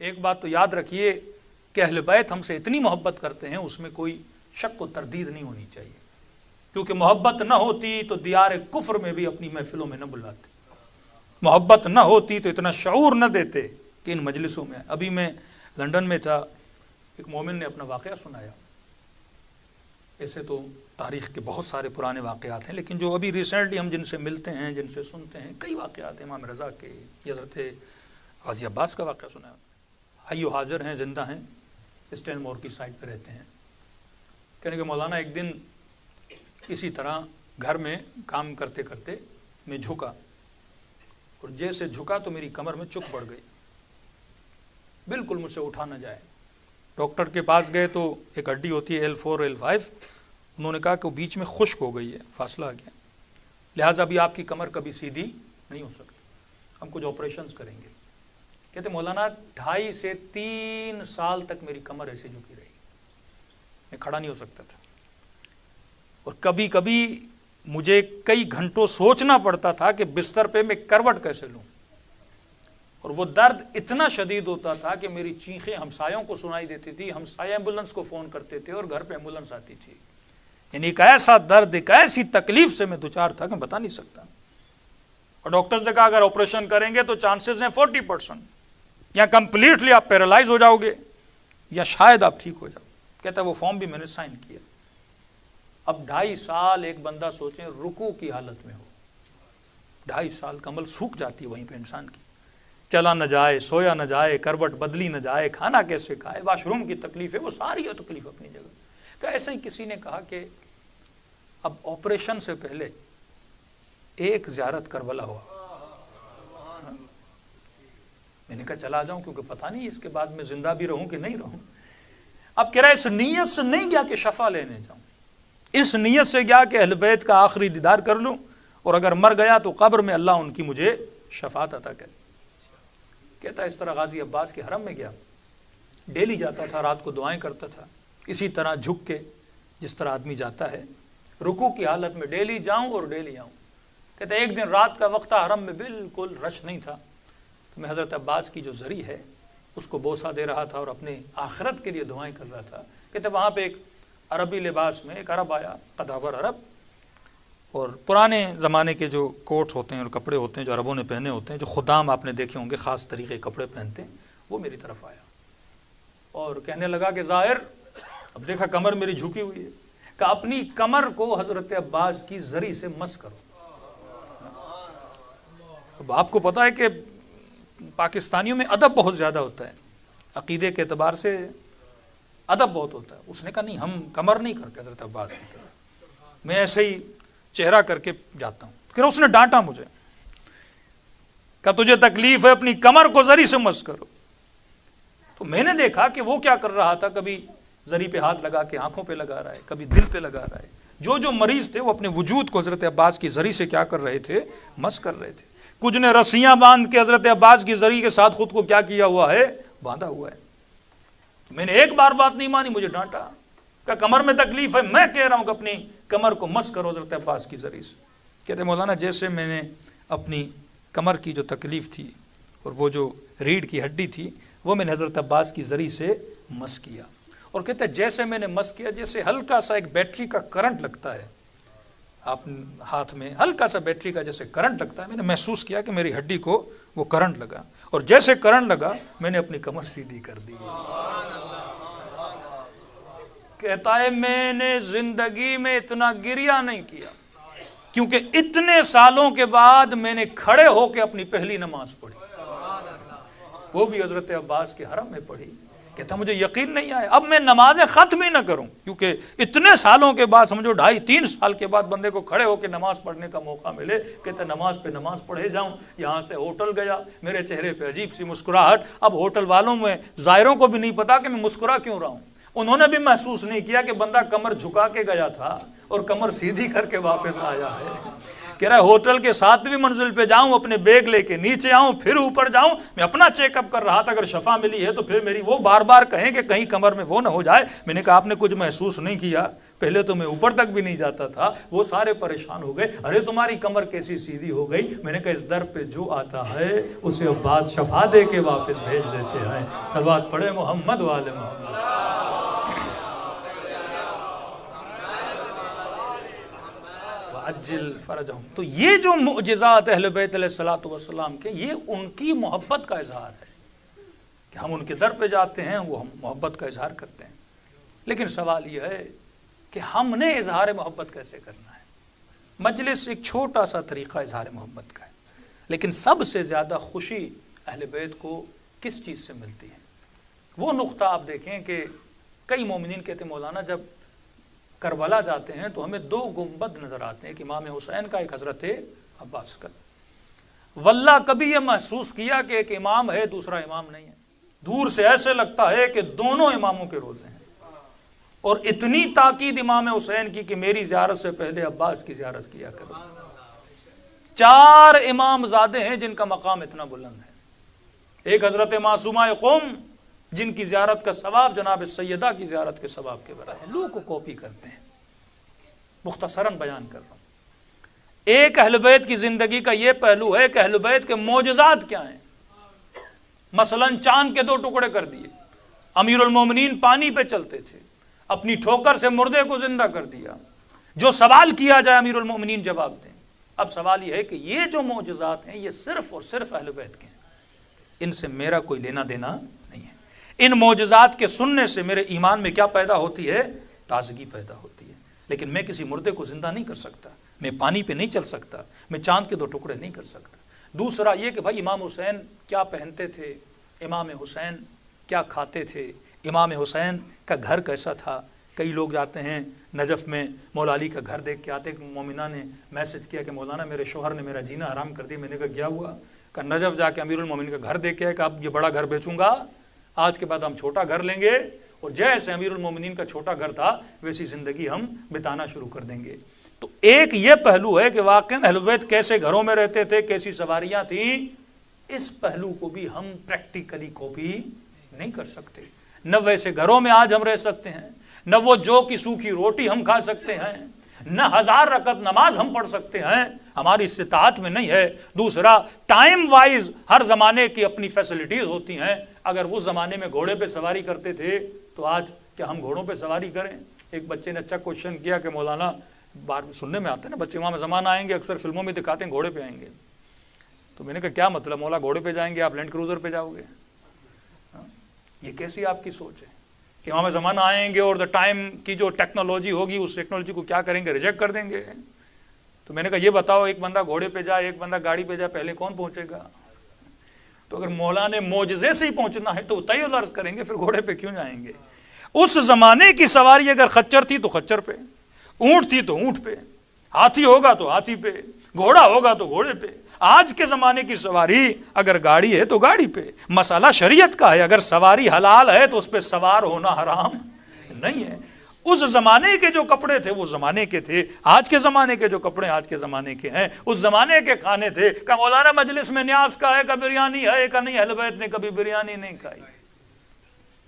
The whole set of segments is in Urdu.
ایک بات تو یاد رکھیے کہ اہل بیت ہم سے اتنی محبت کرتے ہیں، اس میں کوئی شک و تردید نہیں ہونی چاہیے، کیونکہ محبت نہ ہوتی تو دیار کفر میں بھی اپنی محفلوں میں نہ بلاتے، محبت نہ ہوتی تو اتنا شعور نہ دیتے کہ ان مجلسوں میں۔ ابھی میں لندن میں تھا، ایک مومن نے اپنا واقعہ سنایا، ایسے تو تاریخ کے بہت سارے پرانے واقعات ہیں، لیکن جو ابھی ریسنٹلی ہم جن سے ملتے ہیں، جن سے سنتے ہیں، کئی واقعات ہیں امام رضا کے، حضرت غازی عباس کا واقعہ سنا ہے، حی و حاضر ہیں، زندہ ہیں، اسٹین مور کی سائٹ پہ رہتے ہیں۔ کہنے کہ مولانا ایک دن اسی طرح گھر میں کام کرتے کرتے میں جھکا، اور جیسے جھکا تو میری کمر میں چک پڑ گئی، بالکل مجھ سے اٹھا نہ جائے۔ ڈاکٹر کے پاس گئے تو ایک ہڈی ہوتی ہے L4 L5، انہوں نے کہا کہ وہ بیچ میں خشک ہو گئی ہے، فاصلہ آ گیا، لہٰذا ابھی آپ کی کمر کبھی سیدھی نہیں ہو سکتی، ہم کچھ آپریشنز کریں گے۔ کہتے مولانا 2.5 سے 3 سال تک میری کمر ایسے جھکی رہی، میں کھڑا نہیں ہو سکتا تھا، اور کبھی کبھی مجھے کئی گھنٹوں سوچنا پڑتا تھا کہ بستر پہ میں کروٹ کیسے لوں، اور وہ درد اتنا شدید ہوتا تھا کہ میری چیخیں ہمسایوں کو سنائی دیتی تھی، ہمسائے ایمبولنس کو فون کرتے تھے اور گھر پہ ایمبولنس آتی تھی۔ یعنی ایک ایسا درد، ایک ایسی تکلیف سے میں دوچار تھا کہ بتا نہیں سکتا، اور ڈاکٹرز نے کہا اگر آپریشن کریں گے تو چانسز ہیں 40%، یا کمپلیٹلی آپ پیرالائز ہو جاؤ گے یا شاید آپ ٹھیک ہو جاؤ۔ کہتا ہے وہ فارم بھی میں نے سائن کیا۔ اب 2.5 سال ایک بندہ سوچیں رکوع کی حالت میں ہو، 2.5 سال کمل سوکھ جاتی ہے وہیں پہ انسان کی، چلا نہ جائے، سویا نہ جائے، کروٹ بدلی نہ جائے، کھانا کیسے کھائے، واش روم کی تکلیف ہے، وہ ساری تکلیف اپنی جگہ۔ کہ ایسے ہی کسی نے کہا کہ اب آپریشن سے پہلے ایک زیارت کربلا ہوا، میں نے کہا چلا جاؤں کیونکہ پتہ نہیں اس کے بعد میں زندہ بھی رہوں کہ نہیں رہوں۔ اب کہہ رہا ہے اس نیت سے نہیں گیا کہ شفا لینے جاؤں، اس نیت سے گیا کہ اہل بیت کا آخری دیدار کر لوں، اور اگر مر گیا تو قبر میں اللہ ان کی مجھے شفاعت عطا کرے۔ کہتا ہے اس طرح غازی عباس کے حرم میں گیا، ڈیلی جاتا تھا، رات کو دعائیں کرتا تھا، اسی طرح جھک کے جس طرح آدمی جاتا ہے رکوع کی حالت میں، ڈیلی جاؤں اور ڈیلی آؤں۔ کہتا ہے ایک دن رات کا وقت تھا، حرم میں بالکل رش نہیں تھا، تو میں حضرت عباس کی جو زری ہے اس کو بوسہ دے رہا تھا اور اپنے آخرت کے لیے دعائیں کر رہا تھا۔ کہتے وہاں پہ ایک عربی لباس میں ایک عرب آیا، قدابر عرب، اور پرانے زمانے کے جو کوٹ ہوتے ہیں اور کپڑے ہوتے ہیں جو عربوں نے پہنے ہوتے ہیں، جو خدام آپ نے دیکھے ہوں گے خاص طریقے کپڑے پہنتے ہیں، وہ میری طرف آیا اور کہنے لگا کہ ظاہر، اب دیکھا کمر میری جھکی ہوئی ہے، کہ اپنی کمر کو حضرت عباس کی زری سے مس کرو۔ اب آپ کو پتا ہے کہ پاکستانیوں میں ادب بہت زیادہ ہوتا ہے، عقیدے کے اعتبار سے ادب بہت ہوتا ہے۔ اس نے کہا نہیں، ہم کمر نہیں کرتے حضرت عباس کی طرح، میں ایسے ہی چہرہ کر کے جاتا ہوں۔ کہ اس نے ڈانٹا مجھے، کہا تجھے تکلیف ہے اپنی کمر کو زری سے مس کرو۔ تو میں نے دیکھا کہ وہ کیا کر رہا تھا، کبھی زری پہ ہاتھ لگا کے آنکھوں پہ لگا رہا ہے، کبھی دل پہ لگا رہا ہے۔ جو مریض تھے وہ اپنے وجود کو حضرت عباس کی زری سے کیا کر رہے تھے، مس کر رہے تھے۔ کچھ نے رسیاں باندھ کے حضرت عباس کی زری کے ساتھ خود کو کیا کیا ہوا ہے، باندھا ہوا ہے۔ میں نے ایک بار بات نہیں مانی، مجھے ڈانٹا کہ کمر میں تکلیف ہے، میں کہہ رہا ہوں کہ اپنی کمر کو مس کرو حضرت عباس کی زری سے۔ کہتے مولانا جیسے میں نے اپنی کمر کی جو تکلیف تھی اور وہ جو ریڑھ کی ہڈی تھی وہ میں نے حضرت عباس کی زری سے مس کیا، اور کہتے جیسے میں نے مس کیا جیسے ہلکا سا ایک بیٹری کا کرنٹ لگتا ہے، آپ ہاتھ میں ہلکا سا بیٹری کا جیسے کرنٹ لگتا ہے، میں نے محسوس کیا کہ میری ہڈی کو وہ کرنٹ لگا، اور جیسے کرنٹ لگا میں نے اپنی کمر سیدھی کر دی۔ کہتا ہے میں نے زندگی میں اتنا گریہ نہیں کیا، کیونکہ اتنے سالوں کے بعد میں نے کھڑے ہو کے اپنی پہلی نماز پڑھی، وہ بھی حضرت عباس کے حرم میں پڑھی۔ کہتا مجھے یقین نہیں آیا، اب میں نمازیں ختم ہی نہ کروں، کیونکہ اتنے سالوں کے بعد، سمجھو 2.5-3 سال کے بعد بندے کو کھڑے ہو کے نماز پڑھنے کا موقع ملے۔ کہتا نماز پہ نماز پڑھے جاؤں، یہاں سے ہوٹل گیا، میرے چہرے پہ عجیب سی مسکراہٹ، اب ہوٹل والوں میں زائروں کو بھی نہیں پتا کہ میں مسکرا کیوں رہا ہوں، انہوں نے بھی محسوس نہیں کیا کہ بندہ کمر جھکا کے گیا تھا اور کمر سیدھی کر کے واپس آیا ہے۔ کہہ رہا ہے ہوٹل کے 7ویں منزل پہ جاؤں، اپنے بیگ لے کے نیچے آؤں، پھر اوپر جاؤں، میں اپنا چیک اپ کر رہا تھا، اگر شفا ملی ہے تو پھر میری وہ بار بار کہیں کہ کہیں کمر میں وہ نہ ہو جائے۔ میں نے کہا آپ نے کچھ محسوس نہیں کیا؟ پہلے تو میں اوپر تک بھی نہیں جاتا تھا، وہ سارے پریشان ہو گئے، ارے تمہاری کمر کیسی سیدھی ہو گئی؟ میں نے کہا اس در پہ جو آتا ہے اسے عباس شفا دے کے واپس بھیج دیتے ہیں۔ صلوات پڑھے محمد و آل محمد۔ وَعَجِّلْ فَرَجَهُمْ۔ تو یہ جو معجزات اہل بیت علیہ الصلوۃ والسلام کے، یہ ان کی محبت کا اظہار ہے کہ ہم ان کے در پہ جاتے ہیں، وہ ہم محبت کا اظہار کرتے ہیں۔ لیکن سوال یہ ہے کہ ہم نے اظہار محبت کیسے کرنا ہے؟ مجلس ایک چھوٹا سا طریقہ اظہار محبت کا ہے، لیکن سب سے زیادہ خوشی اہل بیت کو کس چیز سے ملتی ہے؟ وہ نقطہ آپ دیکھیں کہ کئی مومنین کہتے ہیں مولانا جب کربلا جاتے ہیں تو ہمیں دو گنبد نظر آتے ہیں، ایک امام حسین کا، ایک حضرت عباس کا۔ واللہ کبھی یہ محسوس کیا کہ ایک امام ہے دوسرا امام نہیں ہے؟ دور سے ایسے لگتا ہے کہ دونوں اماموں کے روزے ہیں، اور اتنی تاکید امام حسین کی کہ میری زیارت سے پہلے عباس کی زیارت کیا کرو۔ 4 امام زادے ہیں جن کا مقام اتنا بلند ہے، ایک حضرت معصومہ قوم جن کی زیارت کا ثواب جناب سیدہ کی زیارت کے ثواب کے برابر ہے، لوگ کو کاپی کرتے ہیں۔ مختصراً بیان کر رہا ہوں، ایک اہل بیت کی زندگی کا یہ پہلو ہے کہ اہل بیت کے معجزات کیا ہیں۔ مثلا چاند کے 2 ٹکڑے کر دیے، امیر المومنین پانی پہ چلتے تھے، اپنی ٹھوکر سے مردے کو زندہ کر دیا، جو سوال کیا جائے امیر المومنین جواب دیں۔ اب سوال یہ ہے کہ یہ جو معجزات ہیں یہ صرف اور صرف اہل بیت کے ہیں، ان سے میرا کوئی لینا دینا نہیں ہے۔ ان معجزات کے سننے سے میرے ایمان میں کیا پیدا ہوتی ہے؟ تازگی پیدا ہوتی ہے۔ لیکن میں کسی مردے کو زندہ نہیں کر سکتا، میں پانی پہ نہیں چل سکتا، میں چاند کے 2 ٹکڑے نہیں کر سکتا۔ دوسرا یہ کہ بھائی امام حسین کیا پہنتے تھے، امام حسین کیا کھاتے تھے، امام حسین کا گھر کیسا تھا۔ کئی لوگ جاتے ہیں نجف میں، مولا علی کا گھر دیکھ کے آتے، مومنہ نے میسج کیا کہ مولانا میرے شوہر نے میرا جینا حرام کر دیا۔ میں نے کہا کیا ہوا؟ کہ نجف جا کے امیر المومنین کا گھر دیکھ کے کہ اب یہ بڑا گھر بیچوں گا، آج کے بعد ہم چھوٹا گھر لیں گے، اور جیسے امیر المومنین کا چھوٹا گھر تھا ویسی زندگی ہم بتانا شروع کر دیں گے۔ تو ایک یہ پہلو ہے کہ واقعاً اہل بیت کیسے گھروں میں رہتے تھے، کیسی سواریاں تھیں، اس پہلو کو بھی ہم پریکٹیکلی کاپی نہیں کر سکتے۔ نہ ویسے گھروں میں آج ہم رہ سکتے ہیں، نہ وہ جو کی سوکھی روٹی ہم کھا سکتے ہیں، نہ 1000 رکعت نماز ہم پڑھ سکتے ہیں، ہماری استطاعت میں نہیں ہے۔ دوسرا ٹائم وائز ہر زمانے کی اپنی فیسلٹیز ہوتی ہیں۔ اگر وہ زمانے میں گھوڑے پہ سواری کرتے تھے تو آج کیا ہم گھوڑوں پہ سواری کریں؟ ایک بچے نے اچھا کوشچن کیا کہ مولانا بار سننے میں آتا ہے نا بچے امام زمان آئیں گے، اکثر فلموں میں دکھاتے ہیں گھوڑے پہ آئیں گے، تو میں نے کہا کیا مطلب مولا گھوڑے پہ جائیں گے، آپ لینڈ کروزر پہ جاؤ گے؟ یہ کیسی آپ کی سوچ ہے کہ امام زمانہ آئیں گے اور ٹائم کی جو ٹیکنالوجی ہوگی اس ٹیکنالوجی کو کیا کریں گے؟ ریجیکٹ کر دیں گے۔ تو میں نے کہا یہ بتاؤ ایک بندہ گھوڑے پہ جائے ایک بندہ گاڑی پہ جائے، پہلے کون پہنچے گا؟ تو اگر مولا نے معجزے سے ہی پہنچنا ہے تو تیل عرض کریں گے، پھر گھوڑے پہ کیوں جائیں گے؟ اس زمانے کی سواری اگر خچر تھی تو خچر پہ، اونٹ تھی تو اونٹ پہ، ہاتھی ہوگا تو ہاتھی پہ، گھوڑا ہوگا تو گھوڑے پہ۔ آج کے زمانے کی سواری اگر گاڑی ہے تو گاڑی پہ۔ مسئلہ شریعت کا ہے، اگر سواری حلال ہے تو اس پہ سوار ہونا حرام نہیں ہے۔ اس زمانے کے جو کپڑے تھے وہ زمانے کے تھے، آج کے زمانے کے جو کپڑے آج کے زمانے کے ہیں۔ اس زمانے کے کھانے تھے کہ مولانا مجلس میں نیاز کا ہے کہ بریانی ہے کہ نہیں، اہل بیت نے کبھی بریانی نہیں کھائی۔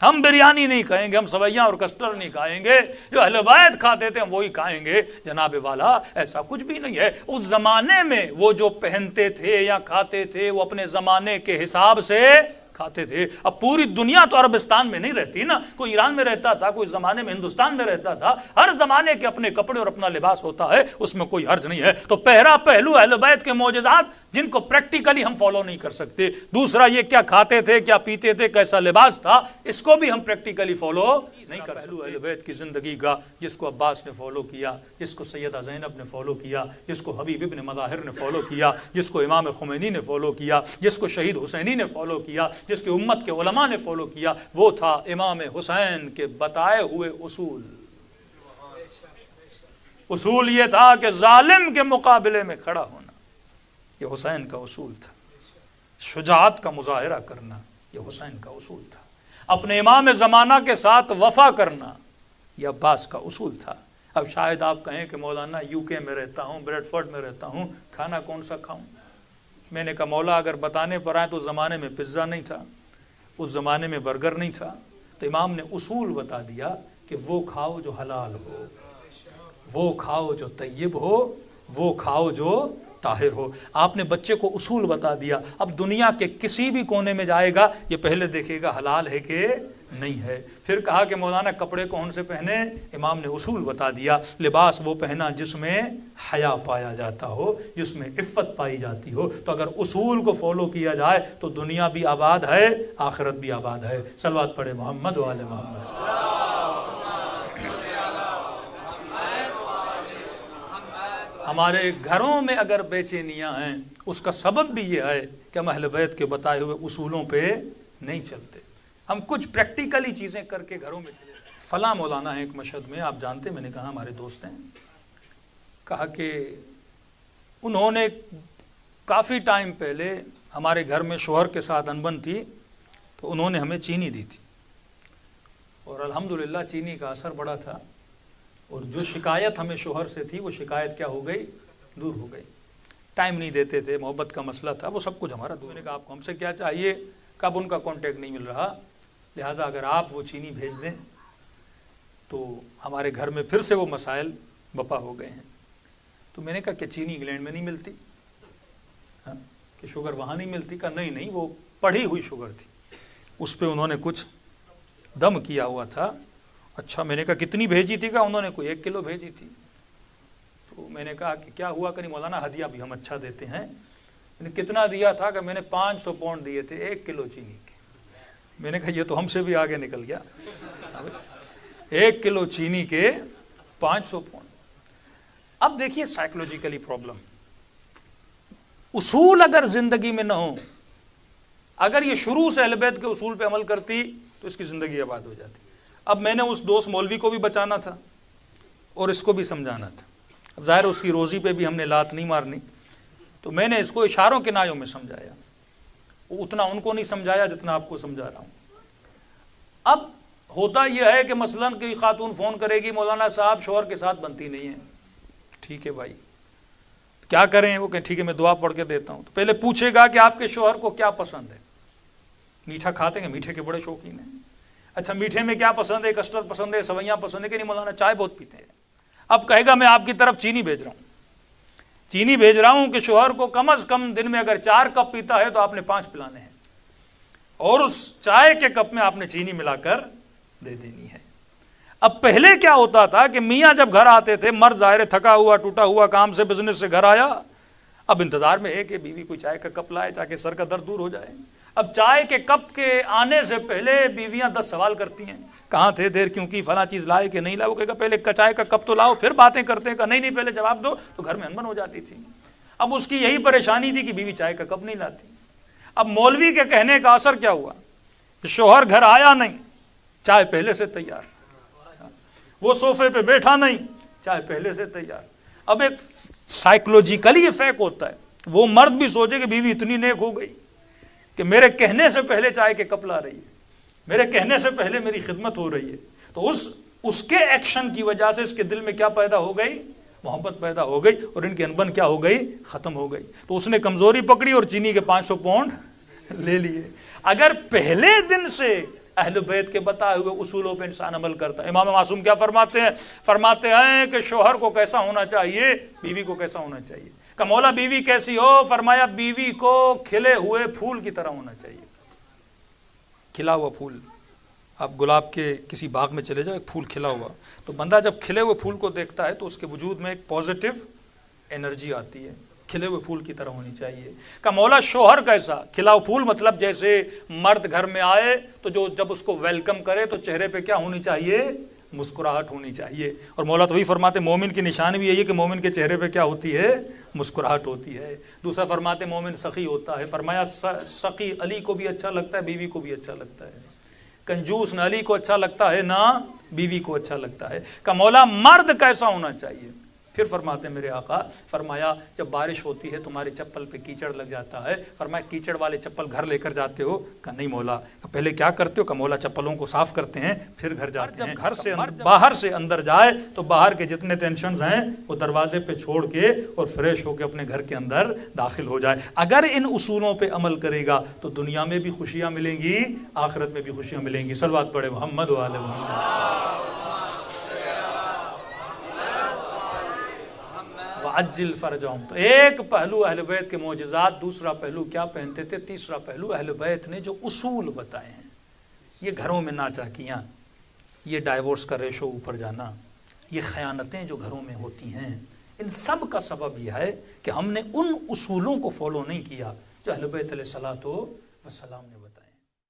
ہم بریانی نہیں کھائیں گے، ہم سویاں اور کسٹر نہیں کھائیں گے، جو اہل بیت کھاتے تھے ہم وہی کھائیں گے۔ جناب والا ایسا کچھ بھی نہیں ہے۔ اس زمانے میں وہ جو پہنتے تھے یا کھاتے تھے وہ اپنے زمانے کے حساب سے کھاتے تھے۔ اب پوری دنیا تو عربستان میں نہیں رہتی نا، کوئی ایران میں رہتا تھا، کوئی زمانے میں ہندوستان میں رہتا تھا۔ ہر زمانے کے اپنے کپڑے اور اپنا لباس ہوتا ہے، اس میں کوئی حرج نہیں ہے۔ تو پہلا پہلو اہل بیت کے معجزات جن کو پریکٹیکلی ہم فالو نہیں کر سکتے۔ دوسرا یہ کیا کھاتے تھے، کیا پیتے تھے، کیسا لباس تھا، اس کو بھی ہم پریکٹیکلی فالو نہیں کر سکتے۔ اہل بیت کی زندگی کا جس کو عباس نے فالو کیا، جس کو سیدہ زینب نے فالو کیا، جس کو حبیب ابن مظاہر نے فالو کیا، جس کو امام خمینی نے فالو کیا، جس کو شہید حسینی نے فالو کیا، جس کی امت کے علماء نے فالو کیا، وہ تھا امام حسین کے بتائے ہوئے اصول۔ اصول یہ تھا کہ ظالم کے مقابلے میں کھڑا ہونا، یہ حسین کا اصول تھا۔ شجاعت کا مظاہرہ کرنا، یہ حسین کا اصول تھا۔ اپنے امام زمانہ کے ساتھ وفا کرنا، یہ عباس کا اصول تھا۔ اب شاید آپ کہیں کہ مولانا یو کے میں رہتا ہوں، بریڈ فورڈ میں رہتا ہوں، کھانا کون سا کھاؤں؟ میں نے کہا مولا اگر بتانے پر آئے تو اس زمانے میں پزا نہیں تھا، اس زمانے میں برگر نہیں تھا، تو امام نے اصول بتا دیا کہ وہ کھاؤ جو حلال ہو۔ وہ کھاؤ جو طیب ہو، وہ کھاؤ جو طاہر ہو۔ آپ نے بچے کو اصول بتا دیا، اب دنیا کے کسی بھی کونے میں جائے گا یہ پہلے دیکھے گا حلال ہے کہ نہیں ہے۔ پھر کہا کہ مولانا کپڑے کون سے پہنے؟ امام نے اصول بتا دیا، لباس وہ پہنا جس میں حیا پایا جاتا ہو، جس میں عفت پائی جاتی ہو۔ تو اگر اصول کو فالو کیا جائے تو دنیا بھی آباد ہے، آخرت بھی آباد ہے۔ صلوات پڑھے محمد و آل محمد۔ ہمارے گھروں میں اگر بے چینیاں ہیں اس کا سبب بھی یہ ہے کہ ہم اہل بیت کے بتائے ہوئے اصولوں پہ نہیں چلتے، ہم کچھ پریکٹیکلی چیزیں کر کے گھروں میں چلے۔ فلاں مولانا ہے ایک مشہد میں، آپ جانتے، میں نے کہا ہمارے دوست ہیں، کہا کہ انہوں نے کافی ٹائم پہلے ہمارے گھر میں شوہر کے ساتھ انبن تھی تو انہوں نے ہمیں چینی دی تھی، اور الحمدللہ چینی کا اثر بڑا تھا، اور جو شکایت ہمیں شوہر سے تھی وہ شکایت کیا ہو گئی؟ دور ہو گئی۔ ٹائم نہیں دیتے تھے، محبت کا مسئلہ تھا، وہ سب کچھ ہمارا دور۔ میں نے کہا آپ کو ہم سے کیا چاہیے؟ کب ان کا کانٹیکٹ نہیں مل رہا، لہٰذا اگر آپ وہ چینی بھیج دیں تو ہمارے گھر میں پھر سے وہ مسائل بپا ہو گئے ہیں۔ تو میں نے کہا کہ چینی انگلینڈ میں نہیں ملتی، کہ شوگر وہاں نہیں ملتی؟ کہا نہیں وہ پڑھی ہوئی شوگر تھی، اس پہ انہوں نے کچھ دم کیا ہوا تھا۔ اچھا، میں نے کہا کتنی بھیجی تھی؟ کہا انہوں نے کوئی 1 کلو بھیجی تھی۔ تو میں نے کہا کہ کیا ہوا کہ نہیں مولانا، ہدیہ بھی ہم اچھا دیتے ہیں۔ میں نے کتنا دیا تھا؟ کہ میں نے 500 پاؤنڈ دیے تھے 1 کلو چینی کے۔ میں نے کہا یہ تو ہم سے بھی آگے نکل گیا، 1 کلو چینی کے 500 پاؤنڈ۔ اب دیکھیے سائیکولوجیکلی پرابلم، اصول اگر زندگی میں نہ ہو، اگر یہ شروع سے اہل بیت کے اصول پہ عمل کرتی تو اس کی زندگی آباد ہو جاتی۔ اب میں نے اس دوست مولوی کو بھی بچانا تھا اور اس کو بھی سمجھانا تھا، اب ظاہر اس کی روزی پہ بھی ہم نے لات نہیں مارنی، تو میں نے اس کو اشاروں کے نایوں میں سمجھایا، اتنا ان کو نہیں سمجھایا جتنا آپ کو سمجھا رہا ہوں۔ اب ہوتا یہ ہے کہ مثلاً کوئی خاتون فون کرے گی، مولانا صاحب شوہر کے ساتھ بنتی نہیں ہے۔ ٹھیک ہے بھائی، کیا کریں؟ وہ کہ ٹھیک ہے میں دعا پڑھ کے دیتا ہوں۔ تو پہلے پوچھے گا کہ آپ کے شوہر کو کیا پسند ہے؟ میٹھا کھاتے ہیں؟ میٹھے کے بڑے شوقین ہیں۔ اچھا میٹھے میں کیا پسند ہے؟ کسٹرڈ پسند ہے، سویاں پسند ہے کہ نہیں؟ مولانا چائے بہت پیتے ہیں۔ اب کہے گا میں آپ کی طرف چینی بھیج رہا ہوں، چینی بھیج رہا ہوں کہ شوہر کو کم از کم دن میں اگر 4 کپ پیتا ہے تو آپ نے 5 پلانے ہیں، اور اس چائے کے کپ میں آپ نے چینی ملا کر دے دینی ہے۔ اب پہلے کیا ہوتا تھا کہ میاں جب گھر آتے تھے، مرد ظاہر تھکا ہوا ٹوٹا ہوا کام سے بزنس سے گھر آیا، اب انتظار میں ہے کہ بیوی کوئی چائے کا کپ لائے تاکہ سر کا درد دور ہو جائے۔ اب چائے کے کپ کے آنے سے پہلے بیویاں 10 سوال کرتی ہیں، کہاں تھے، دیر کیوں کی، فلاں چیز لائے کہ نہیں لائے؟ وہ کہے گا پہلے چائے کا کپ تو لاؤ پھر باتیں کرتے ہیں۔ کہ نہیں پہلے جواب دو، تو گھر میں انبن ہو جاتی تھی۔ اب اس کی یہی پریشانی تھی کہ بیوی چائے کا کپ نہیں لاتی۔ اب مولوی کے کہنے کا اثر کیا ہوا؟ شوہر گھر آیا نہیں، چائے پہلے سے تیار، وہ صوفے پہ بیٹھا نہیں، چائے پہلے سے تیار۔ اب ایک سائیکولوجیکلی افیکٹ ہوتا ہے، وہ مرد بھی سوچے کہ بیوی اتنی نیک ہو گئی کہ میرے کہنے سے پہلے چائے کے کپ لا رہی ہے، میرے کہنے سے پہلے میری خدمت ہو رہی ہے۔ تو اس کے ایکشن کی وجہ سے اس کے دل میں کیا پیدا ہو گئی؟ محبت پیدا ہو گئی، اور ان کی انبن کیا ہو گئی؟ ختم ہو گئی۔ تو اس نے کمزوری پکڑی اور چینی کے 500 پاؤنڈ لے لیے۔ اگر پہلے دن سے اہل بیت کے بتائے ہوئے اصولوں پہ انسان عمل کرتا ہے، امام معصوم کیا فرماتے ہیں؟ فرماتے ہیں کہ شوہر کو کیسا ہونا چاہیے، بیوی کو کیسا ہونا چاہیے؟ کہ مولا بیوی کیسی ہو؟ فرمایا بیوی کو کھلے ہوئے پھول کی طرح ہونا چاہیے۔ کھلا ہوا پھول، آپ گلاب کے کسی باغ میں چلے جاؤ، ایک پھول کھلا ہوا، تو بندہ جب کھلے ہوئے پھول کو دیکھتا ہے تو اس کے وجود میں ایک پازیٹیو انرجی آتی ہے، کھلے ہوئے پھول کی طرح ہونی چاہیے۔ کہ مولا شوہر کیسا؟ کھلا ہوا پھول مطلب جیسے مرد گھر میں آئے تو جب اس کو ویلکم کرے تو چہرے پہ کیا ہونی چاہیے؟ مسکراہٹ ہونی چاہیے۔ اور مولا تو وہی فرماتے مومن کی نشانی بھی یہی ہے کہ مومن کے چہرے پہ کیا ہوتی ہے؟ مسکراہٹ ہوتی ہے۔ دوسرا فرماتے مومن سخی ہوتا ہے، فرمایا سخی علی کو بھی اچھا لگتا ہے، بیوی کو بھی اچھا لگتا ہے۔ کنجوس نہ علی کو اچھا لگتا ہے نہ بیوی کو اچھا لگتا ہے۔ کہ مولا مرد کیسا ہونا چاہیے؟ پھر فرماتے میرے آقا، فرمایا جب بارش ہوتی ہے تمہاری چپل پہ کیچڑ لگ جاتا ہے، فرمایا کیچڑ والے چپل گھر لے کر جاتے ہو؟ کہ نہیں مولا۔ پہلے کیا کرتے ہو؟ کہ مولا چپلوں کو صاف کرتے ہیں پھر گھر جاتے ہیں۔ جب گھر سے باہر سے اندر جائے تو باہر کے جتنے ٹینشنز ہیں وہ دروازے پہ چھوڑ کے اور فریش ہو کے اپنے گھر کے اندر داخل ہو جائے۔ اگر ان اصولوں پہ عمل کرے گا تو دنیا میں بھی خوشیاں ملیں گی، آخرت میں بھی خوشیاں ملیں گی۔ صلوات پڑھے محمد و آل محمد۔ فعجل فرجہم، تو ایک پہلو اہل بیت کے معجزات، دوسرا پہلو کیا پہنتے تھے، تیسرا پہلو اہل بیت نے جو اصول بتائے ہیں، یہ گھروں میں ناچاکیاں، یہ ڈائیورس کا ریشو اوپر جانا، یہ خیانتیں جو گھروں میں ہوتی ہیں، ان سب کا سبب یہ ہے کہ ہم نے ان اصولوں کو فالو نہیں کیا جو اہل بیت علیہ الصلوۃ والسلام نے بتایا۔